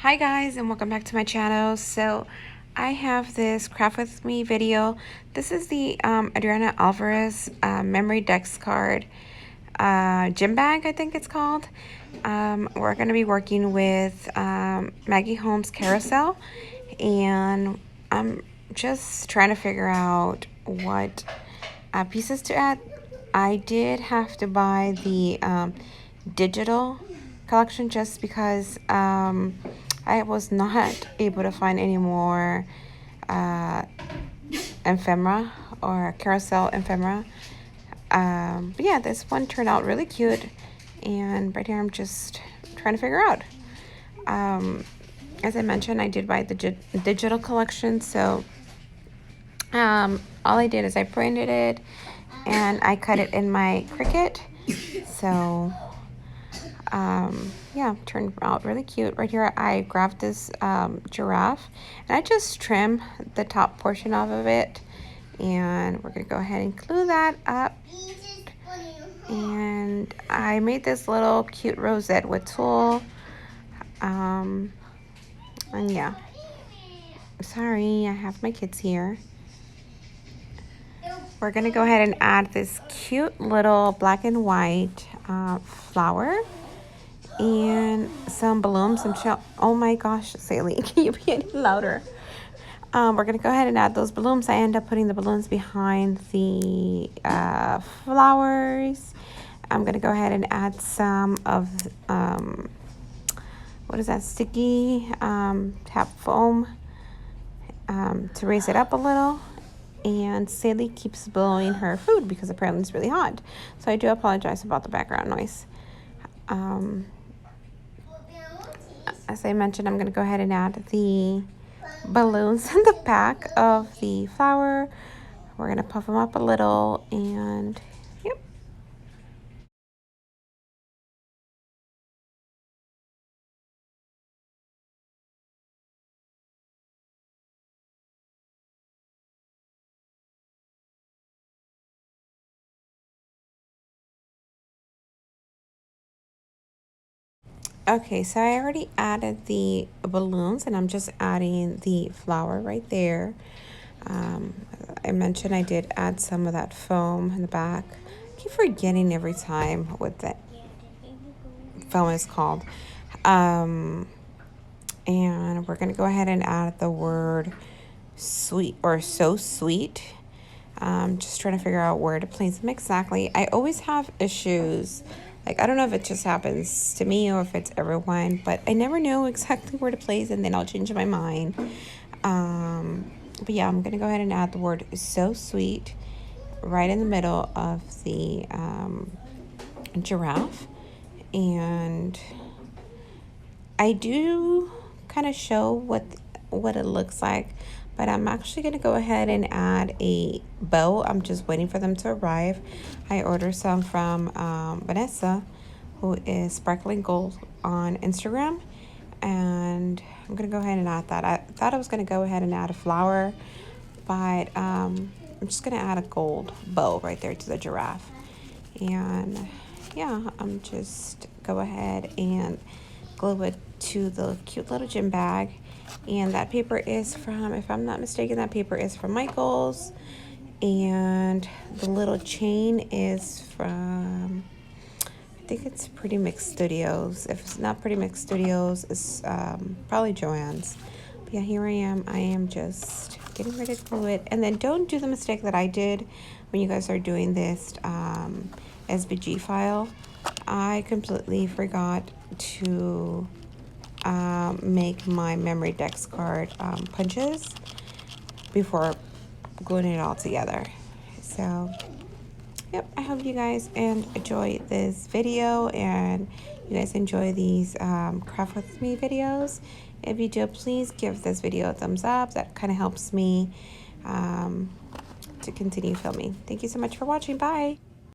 Hi guys, and welcome back to my channel. So I have this craft with me video. This is the Adriana Alvarez memory dex card gym bag, I think it's called. We're going to be working with Maggie Holmes Carousel, and I'm just trying to figure out what pieces to add. I did have to buy the digital collection just because I was not able to find any more ephemera or carousel ephemera. But yeah, this one turned out really cute, and right here I'm just trying to figure out. As I mentioned, I did buy the digital collection, so all I did is I printed it and I cut it in my Cricut. So yeah, turned out really cute. Right here I grabbed this giraffe, and I just trim the top portion off of it, and we're gonna go ahead and glue that up. And I made this little cute rosette with tulle, and yeah, sorry, I have my kids here. We're gonna go ahead and add this cute little black and white flower and some balloons, some shell. Oh my gosh, Saley, can you be any louder? We're gonna go ahead and add those balloons. I end up putting the balloons behind the flowers. I'm gonna go ahead and add some of what is that, sticky tap foam to raise it up a little. And Saley keeps blowing her food because apparently it's really hot. So I do apologize about the background noise. As I mentioned, I'm going to go ahead and add the balloons in the back of the flower. We're going to puff them up a little, and yep. Okay, so I already added the balloons, and I'm just adding the flower right there. I mentioned I did add some of that foam in the back. I keep forgetting every time what that foam is called. And we're going to go ahead and add the word sweet, or so sweet. Just trying to figure out where to place them exactly. I always have issues. Like, I don't know if it just happens to me or if it's everyone, but I never know exactly where to place, and then I'll change my mind. But yeah, I'm going to go ahead and add the word so sweet right in the middle of the giraffe. And I do kind of show what it looks like, but I'm actually going to go ahead and add a bow. I'm just waiting for them to arrive. I ordered some from Vanessa, who is Sparkling Gold on Instagram, and I'm going to go ahead and add that. I thought I was going to go ahead and add a flower, but I'm just going to add a gold bow right there to the giraffe. And yeah, I'm just go ahead and glue it to the cute little gym bag. And that paper is from, if I'm not mistaken, that paper is from Michaels. And the little chain is from, I think it's Pretty Mix Studios. If it's not Pretty Mix Studios, it's probably Joann's. But yeah, here I am just getting ready to glue it. And then don't do the mistake that I did when you guys are doing this SVG file. I completely forgot to make my memory dex card punches before gluing it all together. So yep, I hope you guys enjoy this video, and you guys enjoy these craft with me videos. If you do, please give this video a thumbs up. That kind of helps me to continue filming. Thank you so much for watching. Bye.